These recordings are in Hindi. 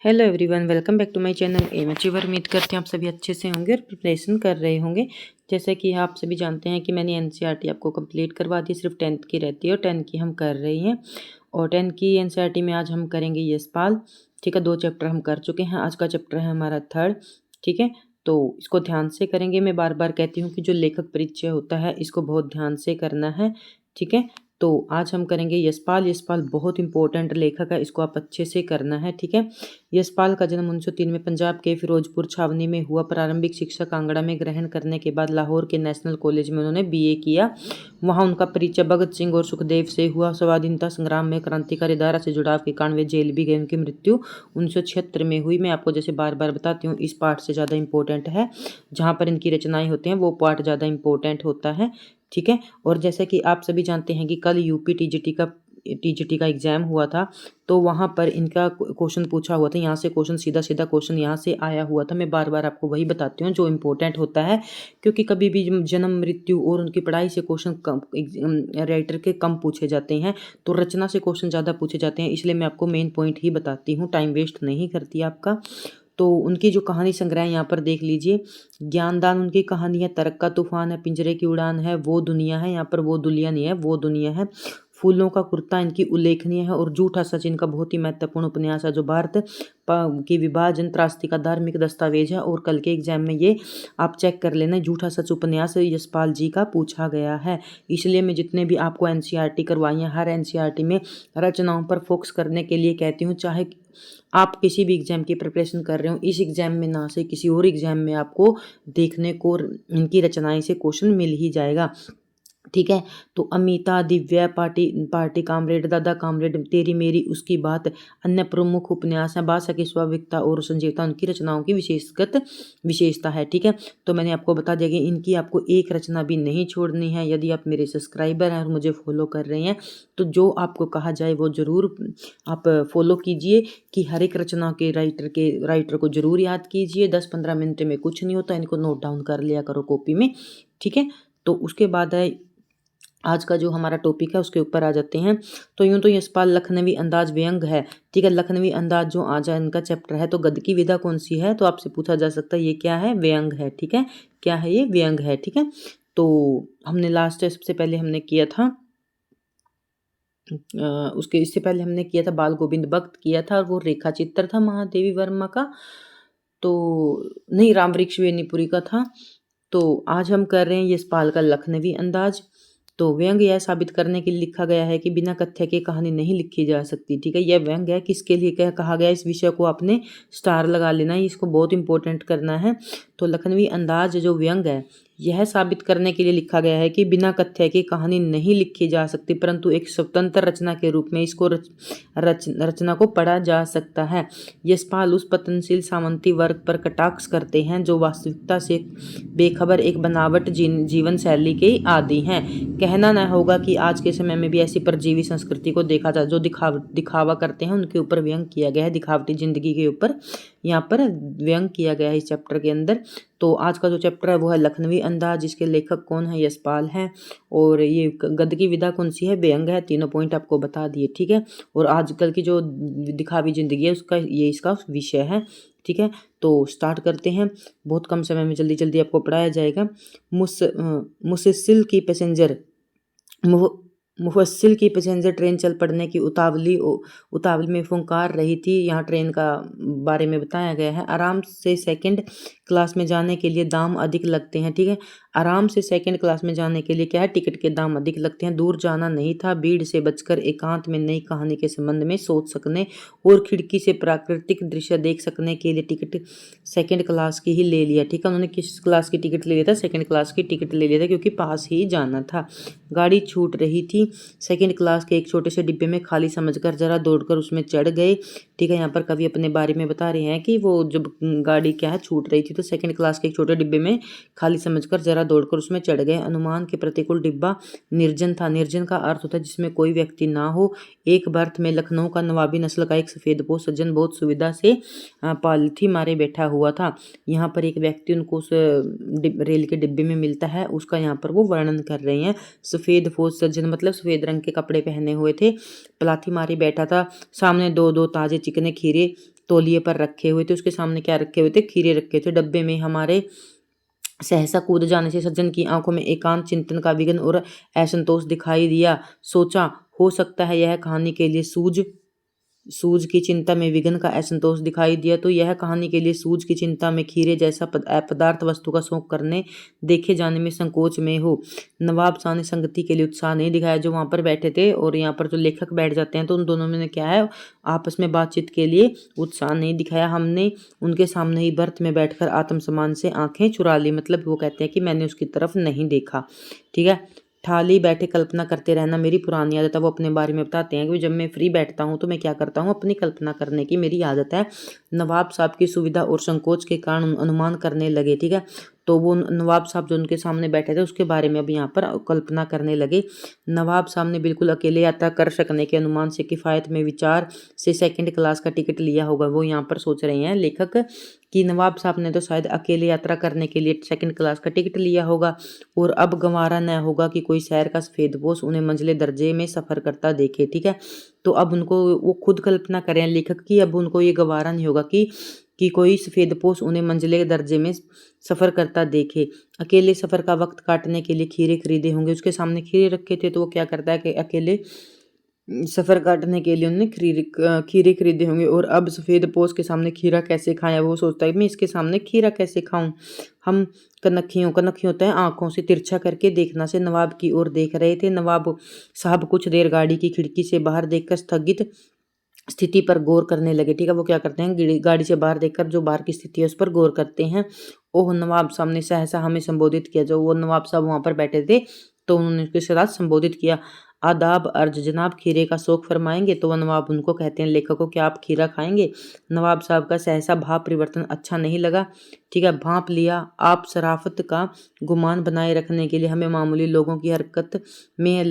Hello everyone, welcome back to my channel M achiever. उम्मीद करते हैं आप सभी अच्छे से होंगे और प्रिपरेशन कर रहे होंगे। जैसे कि आप सभी जानते हैं कि मैंने एनसीईआरटी आपको कंप्लीट करवा दी, सिर्फ 10th की रहती है और 10 की हम कर रहे हैं। और 10 की एनसीईआरटी में आज हम करेंगे यशपाल। ठीक है, 2 चैप्टर हम कर चुके हैं, आज का चैप्टर है हमारा 3rd। ठीक है, तो इसको ध्यान से करेंगे। मैं बार बार कहती हूँ कि जो लेखक परिचय होता है इसको बहुत ध्यान से करना है। ठीक है, तो आज हम करेंगे यशपाल। यशपाल बहुत इंपॉर्टेंट लेखक है, इसको आप अच्छे से करना है। ठीक है, यशपाल का जन्म 1903 में पंजाब के फिरोजपुर छावनी में हुआ। प्रारंभिक शिक्षा कांगड़ा में ग्रहण करने के बाद लाहौर के नेशनल कॉलेज में उन्होंने बीए किया। वहां उनका परिचय भगत सिंह और सुखदेव से हुआ। स्वाधीनता संग्राम में क्रांतिकारी धारा से जुड़ाव के कारण वे जेल भी गए। उनकी मृत्यु 1976 में हुई। मैं आपको जैसे बार बार बताती हूँ, इस पार्ट से ज़्यादा इंपॉर्टेंट है, जहाँ पर इनकी रचनाएं होती हैं वो पार्ट ज़्यादा इंपॉर्टेंट होता है। ठीक है, और जैसे कि आप सभी जानते हैं कि कल यूपी टीजीटी का एग्जाम हुआ था, तो वहाँ पर इनका क्वेश्चन पूछा हुआ था। यहाँ से क्वेश्चन सीधा सीधा क्वेश्चन यहाँ से आया हुआ था। मैं बार बार आपको वही बताती हूँ जो इम्पोर्टेंट होता है, क्योंकि कभी भी जन्म मृत्यु और उनकी पढ़ाई से क्वेश्चन कम राइटर के कम पूछे जाते हैं, तो रचना से क्वेश्चन ज़्यादा पूछे जाते हैं। इसलिए मैं आपको मेन पॉइंट ही बताती हूँ, टाइम वेस्ट नहीं करती आपका। तो उनकी जो कहानी संग्रह यहाँ पर देख लीजिए। ज्ञानदान उनकी कहानी है। तरक का तूफान है। पिंजरे की उड़ान है। वो दुनिया है, यहाँ पर वो दुनिया नहीं है, वो दुनिया है। फूलों का कुर्ता इनकी उल्लेखनीय है। और झूठा सच इनका बहुत ही महत्वपूर्ण उपन्यास है, जो भारत की विभाजन त्रासदी का धार्मिक दस्तावेज है। और कल के एग्जाम में ये आप चेक कर लेना, झूठा सच उपन्यास यशपाल जी का पूछा गया है। इसलिए मैं जितने भी आपको एनसीईआरटी करवाई हैं, हर एनसीईआरटी में रचनाओं पर फोकस करने के लिए कहती हूँ। चाहे आप किसी भी एग्जाम की प्रिपरेशन कर रहे हो, इस एग्जाम में ना से किसी और एग्जाम में आपको देखने को इनकी रचनाएं से क्वेश्चन मिल ही जाएगा। ठीक है, तो Amita, Divya, party party comrade, दादा कामरेड, तेरी मेरी, उसकी बात, अन्य प्रमुख उपन्यास हैं। भाषा की स्वाभाविकता और संजीवता उनकी रचनाओं की विशेषता है। ठीक है, तो मैंने आपको बता दिया कि इनकी आपको एक रचना भी नहीं छोड़नी है। यदि आप मेरे सब्सक्राइबर हैं और मुझे फॉलो कर रहे हैं, तो जो आपको कहा जाए वो ज़रूर आप फॉलो कीजिए, कि हर एक रचना के राइटर को ज़रूर याद कीजिए। 10-15 मिनट में कुछ नहीं होता, इनको नोट डाउन कर लिया करो कॉपी में। ठीक है, तो उसके बाद है आज का जो हमारा टॉपिक है, उसके ऊपर आ जाते हैं। तो यूं तो यशपाल लखनवी अंदाज व्यंग है। ठीक है, लखनवी अंदाज जो आज इनका चैप्टर है। तो गद्य की विधा कौन सी है, तो आपसे पूछा जा सकता है ये क्या है, व्यंग है। ठीक है, क्या है ये, व्यंग है। ठीक है, तो हमने लास्ट सबसे पहले हमने किया था उसके इससे पहले हमने किया था बाल गोविंद भक्त किया था, और वो रेखा चित्र था महादेवी वर्मा का। तो नहीं, राम वृक्ष वेनीपुरी का था। तो आज हम कर रहे हैं यशपाल का लखनवी अंदाज। तो व्यंग्य यह साबित करने के लिए लिखा गया है कि बिना कथ्य के कहानी नहीं लिखी जा सकती। ठीक है, यह व्यंग्य है, किसके लिए कहा गया, इस विषय को आपने स्टार लगा लेना है, इसको बहुत इंपॉर्टेंट करना है। तो लखनवी अंदाज जो व्यंग्य है, यह साबित करने के लिए लिखा गया है कि बिना कथ्य की कहानी नहीं लिखी जा सकती, परंतु एक स्वतंत्र रचना के रूप में इसको रचना को पढ़ा जा सकता है। यशपाल उस पतनशील सामंती वर्ग पर कटाक्ष करते हैं जो वास्तविकता से बेखबर एक बनावट जीवन शैली के आदी हैं। कहना न होगा कि आज के समय में भी ऐसी परजीवी संस्कृति को देखा जा, जो दिखावा करते हैं, उनके ऊपर व्यंग किया गया है, दिखावटी जिंदगी के ऊपर यहाँ पर व्यंग किया गया है इस चैप्टर के अंदर। तो आज का जो चैप्टर है वो है लखनवी अंदाज, जिसके लेखक कौन है, यशपाल हैं। और ये गद्य की विधा कौन सी है, व्यंग है। तीनों पॉइंट आपको बता दिए। ठीक है, और आजकल की जो दिखावी जिंदगी है उसका ये इसका विषय है। ठीक है, तो स्टार्ट करते हैं। बहुत कम समय में जल्दी जल्दी आपको पढ़ाया जाएगा। मुफस्सिल की पैसेंजर मुफस्सिल की पैसेंजर ट्रेन चल पड़ने की उतावली में फुंकार रही थी। यहाँ ट्रेन का बारे में बताया गया है। आराम से सेकंड क्लास में जाने के लिए दाम अधिक लगते हैं। ठीक है, आराम से सेकंड क्लास में जाने के लिए क्या है, टिकट के दाम अधिक लगते हैं। दूर जाना नहीं था, भीड़ से बचकर एकांत में नई कहानी के संबंध में सोच सकने और खिड़की से प्राकृतिक दृश्य देख सकने के लिए टिकट सेकंड क्लास की ही ले लिया। ठीक है, उन्होंने किस क्लास की टिकट ले लिया था, सेकंड क्लास की टिकट ले लिया था, क्योंकि पास ही जाना था। गाड़ी छूट रही थी। सेकंड क्लास के एक छोटे से डिब्बे में खाली समझकर जरा दौड़कर उसमें चढ़ गए। ठीक है, यहाँ पर कवि अपने बारे में बता रहे हैं कि वो जब गाड़ी क्या है छूट रही थी, तो सेकंड क्लास के एक छोटे डिब्बे में खाली समझकर जरा दौड़कर उसमें चढ़ गए। अनुमान के प्रतिकूल डिब्बा निर्जन था। निर्जन का अर्थ होता है जिसमें कोई व्यक्ति ना हो। एक बर्थ में लखनऊ का नवाबी नस्ल का एक सफेदपोश सज्जन बहुत सुविधा से पालथी मारे बैठा हुआ था। यहाँ पर एक व्यक्ति उनको उस रेल के डिब्बे में मिलता है, उसका यहाँ पर वो वर्णन कर रहे हैं। सफेदपोश सज्जन मतलब सफेद रंग के कपड़े पहने हुए थे, पलाथी मारे बैठा था। सामने दो दो ताजे चिकने खीरे तौलिए पर रखे हुए थे। उसके सामने क्या रखे हुए थे? खीरे रखे थे। डब्बे में हमारे सहसा कूद जाने से सज्जन की आंखों में एकांत चिंतन का विघ्न और असंतोष दिखाई दिया। सोचा हो सकता है यह कहानी के लिए सूझ की चिंता में विघ्न का असंतोष दिखाई दिया, तो यह कहानी के लिए सूझ की चिंता में खीरे जैसा अपदार्थ वस्तु का शौक करने देखे जाने में संकोच में हो। नवाब शाह ने संगति के लिए उत्साह नहीं दिखाया। जो वहां पर बैठे थे और यहाँ पर जो लेखक बैठ जाते हैं तो उन दोनों में क्या है, आपस में बातचीत के लिए उत्साह नहीं दिखाया। हमने उनके सामने ही बर्थ में बैठकर आत्मसम्मान से आंखें चुरा ली। मतलब वो कहते हैं कि मैंने उसकी तरफ नहीं देखा। ठीक है। थाली बैठे कल्पना करते रहना मेरी पुरानी आदत है। वो अपने बारे में बताते हैं कि जब मैं फ्री बैठता हूँ तो मैं क्या करता हूँ, अपनी कल्पना करने की मेरी आदत है। नवाब साहब की सुविधा और संकोच के कारण अनुमान करने लगे। ठीक है। तो वो नवाब साहब जो उनके सामने बैठे थे उसके बारे में अब यहाँ पर कल्पना करने लगे। नवाब साहब ने बिल्कुल अकेले यात्रा कर सकने के अनुमान से किफ़ायत में विचार से सेकंड क्लास का टिकट लिया होगा। वो यहाँ पर सोच रहे हैं लेखक कि नवाब साहब ने तो शायद अकेले यात्रा करने के लिए सेकंड क्लास का टिकट लिया होगा और अब गंवारा न होगा कि कोई शहर का सफेदपोश उन्हें मंजिले दर्जे में सफ़र करता देखे। ठीक है। तो अब उनको वो खुद कल्पना करें लेखक की, अब उनको ये गंवारा नहीं होगा कि कोई सफेदपोश उन्हें मंजिले दर्जे में सफ़र करता देखे। अकेले सफ़र का वक्त काटने के लिए खीरे खरीदे होंगे। उसके सामने खीरे रखे थे तो वो क्या करता है कि अकेले सफ़र काटने के लिए उन्होंने खीरे खरीदे होंगे। और अब सफ़ेदपोश के सामने खीरा कैसे खाया, वो सोचता है मैं इसके सामने खीरा कैसे खाऊं। हम कनखी होता है आंखों से तिरछा करके देखना से नवाब की ओर देख रहे थे। नवाब साहब कुछ देर गाड़ी की खिड़की से बाहर देखकर स्थगित स्थिति पर गौर करने लगे। ठीक है। वो क्या करते हैं, गाड़ी से बाहर देखकर जो बाहर की स्थिति है उस पर गौर करते हैं। ओह, नवाब साहब ने सहसा हमें संबोधित किया। जो वो नवाब साहब वहां पर बैठे थे तो उन्होंने उसके साथ संबोधित किया। आदाब अर्ज जनाब, खीरे का शौक फरमाएंगे। तो वह नवाब उनको कहते हैं लेखक को, क्या आप खीरा खाएंगे? नवाब साहब का सहसा भाव परिवर्तन अच्छा नहीं लगा। ठीक है। भांप लिया। आप शराफत का गुमान बनाए रखने के लिए हमें मामूली लोगों की हरकत में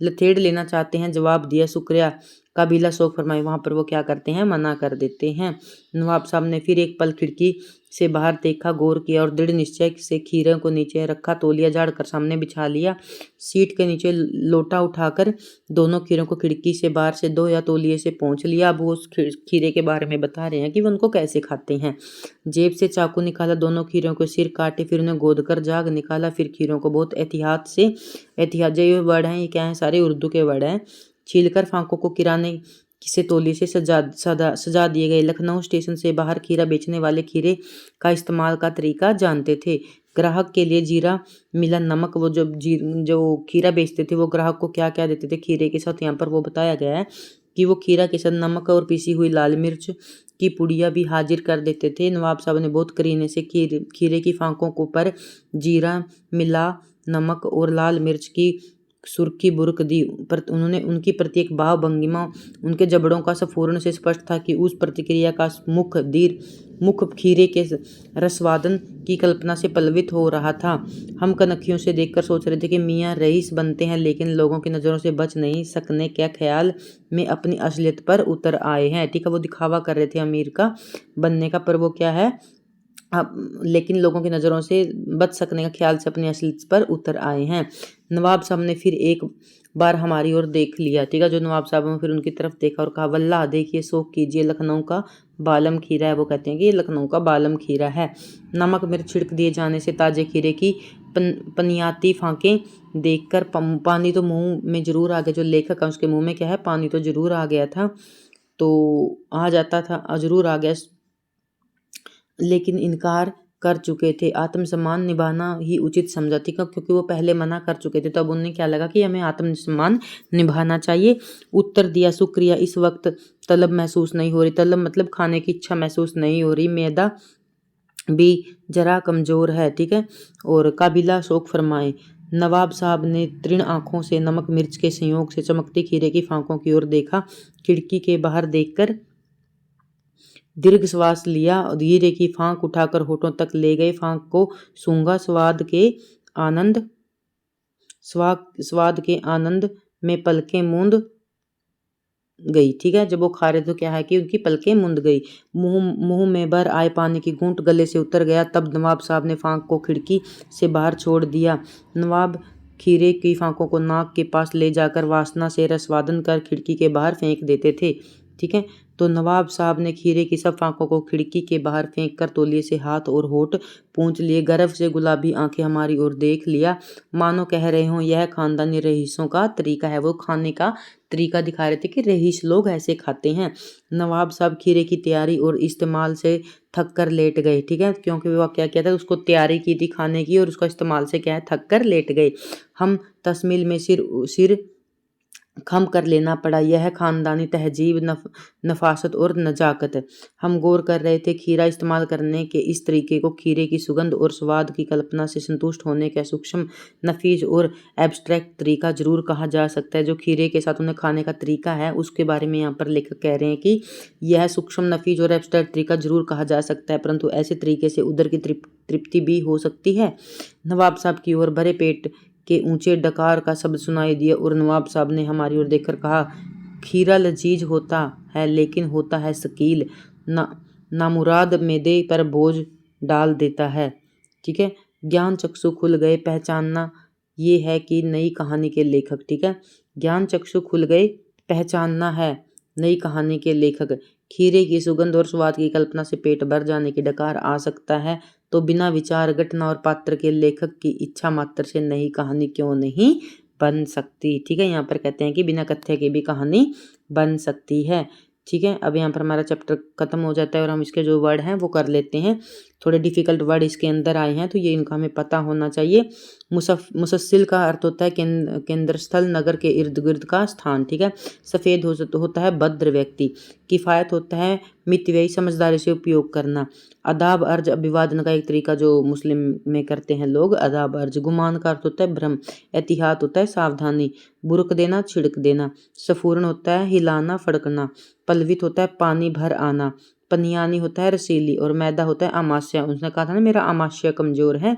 लथेड़ लेना चाहते हैं। जवाब दिया, शुक्रिया, काबिला शौक फरमाए। वहां पर वो क्या करते हैं, मना कर देते हैं। नवाब साहब ने फिर एक पल खिड़की से बाहर देखा, गौर किया और दृढ़ निश्चय से खीरे को नीचे रखा, तौलिया झाड़कर सामने बिछा लिया। सीट के नीचे लोटा उठाकर दोनों खीरों को खिड़की से बाहर से दो या तौलिए से पोंछ लिया। अब वो उस खीरे के बारे में बता रहे हैं कि वो उनको कैसे खाते हैं। जेब से चाकू निकाला, दोनों खीरों को सिर काटे, फिर उन्हें गोद कर जाग निकाला। फिर खीरों को बहुत एहतियात ये वर्ड हैं, ये क्या है, सारे उर्दू के वर्ड हैं। छीलकर फांकों को किराने से तौलिए से सजा दिए गए। लखनऊ स्टेशन से बाहर खीरा बेचने वाले खीरे का इस्तेमाल का तरीका जानते थे। ग्राहक के लिए जीरा मिला नमक, वो जो खीरा बेचते थे वो ग्राहक को क्या क्या देते थे खीरे के साथ, यहाँ पर वो बताया गया है कि वो खीरा के साथ नमक और पिसी हुई लाल मिर्च की पुड़िया भी हाजिर कर देते थे। नवाब साहब ने बहुत करीने से खीरे की फांकों को पर जीरा मिला नमक और लाल मिर्च की सुर्खी बुर्क दी। पर उन्होंने उनकी प्रत्येक भाव भंगिमा उनके जबड़ों का संपूर्ण से स्पष्ट था कि उस प्रतिक्रिया का मुख खीरे के रसवादन की कल्पना से पल्लवित हो रहा था। हम कनखियों से देखकर सोच रहे थे कि मियाँ रईस बनते हैं, लेकिन लोगों की नज़रों से बच नहीं सकने क्या ख्याल में अपनी असलियत पर उतर आए हैं। ठीक है। वो दिखावा कर रहे थे अमीर का बनने का, पर वो क्या है, लेकिन लोगों की नज़रों से बच सकने का ख्याल से अपनी असलियत पर उतर आए हैं। नवाब साहब ने फिर एक बार हमारी ओर देख लिया। ठीक है। जो नवाब साहब ने फिर उनकी तरफ देखा और कहा, वल्लाह देखिए, शौक कीजिए, लखनऊ का बालम खीरा है। वो कहते हैं कि ये लखनऊ का बालम खीरा है। नमक मिर्च छिड़क दिए जाने से ताजे खीरे की पनियाती फांकें देखकर पानी तो मुंह में जरूर आ गया। जो लेखक है उसके मुंह में क्या है, पानी तो जरूर आ गया था, तो आ जाता था, जरूर आ गया, लेकिन इनकार कर चुके थे। आत्मसम्मान निभाना ही उचित समझा। ठीक है। क्योंकि वो पहले मना कर चुके थे तो अब उन्हें क्या लगा कि हमें आत्मसम्मान निभाना चाहिए। उत्तर दिया, शुक्रिया, इस वक्त तलब महसूस नहीं हो रही। तलब मतलब खाने की इच्छा महसूस नहीं हो रही। मैदा भी जरा कमज़ोर है। ठीक है। और काबिला शौक फरमाए। नवाब साहब ने तृण आंखों से नमक मिर्च के संयोग से चमकती खीरे की फांकों की ओर देखा। खिड़की के बाहर देखकर दीर्घ श्वास लिया और धीरे की फांक उठाकर होठों तक ले गए। फांक को सूंघा। स्वाद के आनंद में पलकें मूंद गई। ठीक है। जब वो खा रहे तो क्या है कि उनकी पलकें मूंद गई। मुंह में भर आए पानी की घूंट गले से उतर गया। तब नवाब साहब ने फांक को खिड़की से बाहर छोड़ दिया। नवाब खीरे की फांकों को नाक के पास ले जाकर वासना से रसवादन कर खिड़की के बाहर फेंक देते थे। ठीक है। तो नवाब साहब ने खीरे की सब फांकों को खिड़की के बाहर फेंक कर तौलिए से हाथ और होठ पूंछ लिए। गर्व से गुलाबी आंखें हमारी ओर देख लिया, मानो कह रहे हों यह खानदानी रईसों का तरीका है। वो खाने का तरीका दिखा रहे थे कि रईस लोग ऐसे खाते हैं। नवाब साहब खीरे की तैयारी और इस्तेमाल से थक कर लेट गए, ठीक है, क्योंकि वो क्या किया था, उसको तैयारी की थी खाने की और उसका इस्तेमाल से क्या है, थक कर लेट गए। हम तस्मील में सिर खम कर लेना पड़ा। यह खानदानी तहजीब, नफासत और नजाकत। हम गौर कर रहे थे खीरा इस्तेमाल करने के इस तरीके को खीरे की सुगंध और स्वाद की कल्पना से संतुष्ट होने का सूक्ष्म, नफीस और एब्स्ट्रैक्ट तरीका जरूर कहा जा सकता है। जो खीरे के साथ उन्हें खाने का तरीका है उसके बारे में यहाँ पर लेखक कह रहे हैं कि यह सूक्ष्म, नफीस और एब्स्ट्रैक्ट तरीका जरूर कहा जा सकता है, परंतु ऐसे तरीके से उदर की तृप्ति भी हो सकती है। नवाब साहब की ओर भरे पेट के ऊंचे डकार का शब्द सुनाई दिया और नवाब साहब ने हमारी ओर देखकर कहा, खीरा लजीज होता है लेकिन होता है शकील, नामुराद मैदे पर बोझ डाल देता है। ठीक है, ज्ञान चक्षु खुल गए, पहचानना ये है कि नई कहानी के लेखक, ठीक है, ज्ञान चक्षु खुल गए, पहचानना है नई कहानी के लेखक। खीरे की सुगंध और स्वाद की कल्पना से पेट भर जाने की डकार आ सकता है, तो बिना विचार, घटना और पात्र के लेखक की इच्छा मात्र से नई कहानी क्यों नहीं बन सकती। ठीक है, यहाँ पर कहते हैं कि बिना कथ्य के भी कहानी बन सकती है। ठीक है, अब यहाँ पर हमारा चैप्टर खत्म हो जाता है और हम इसके जो वर्ड हैं वो कर लेते हैं। थोड़े डिफिकल्ट वर्ड इसके अंदर आए हैं तो ये इनका हमें पता होना चाहिए। मुसस्सिल का अर्थ होता है केंद्र स्थल, नगर के इर्द गिर्द का स्थान। ठीक है, सफ़ेद होता है भद्र व्यक्ति, किफ़ायत होता है मितव्ययी, समझदारी से उपयोग करना। अदाब अर्ज अभिवादन का एक तरीका जो मुस्लिम में करते हैं लोग, अदाब अर्ज। गुमान का अर्थ होता है भ्रम। एहतियात होता है सावधानी। बुरक देना, छिड़क देना। सफूरन होता है हिलाना, फड़कना। पलवित होता है पानी भर आना। पनियानी होता है रसीली और मैदा होता है अमाशय। उसने कहा था ना मेरा अमाशय कमजोर है,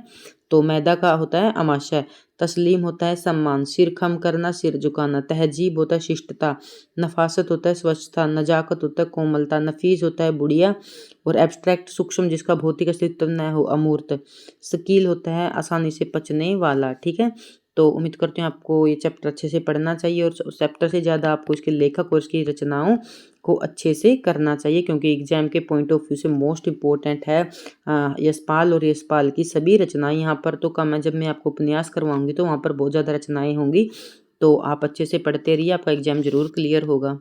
तो मैदा का होता है अमाशय। तस्लीम होता है सम्मान, सिर खम करना, सिर झुकाना। तहजीब होता है शिष्टता। नफासत होता है स्वच्छता। नजाकत होता है कोमलता। नफीस होता है बुढ़िया और एब्स्ट्रैक्ट सूक्ष्म जिसका भौतिक अस्तित्व न हो, अमूर्त। शकील होता है आसानी से पचने वाला। ठीक है, तो उम्मीद करती हूँ आपको ये चैप्टर अच्छे से पढ़ना चाहिए और उस चैप्टर से ज़्यादा आपको इसके लेखक और इसकी रचनाओं को अच्छे से करना चाहिए, क्योंकि एग्जाम के पॉइंट ऑफ व्यू से मोस्ट इम्पोर्टेंट है यशपाल और यशपाल की सभी रचनाएं। यहाँ पर तो कम है, जब मैं आपको उपन्यास करवाऊंगी तो वहाँ पर बहुत ज़्यादा रचनाएं होंगी, तो आप अच्छे से पढ़ते रहिए, आपका एग्जाम जरूर क्लियर होगा।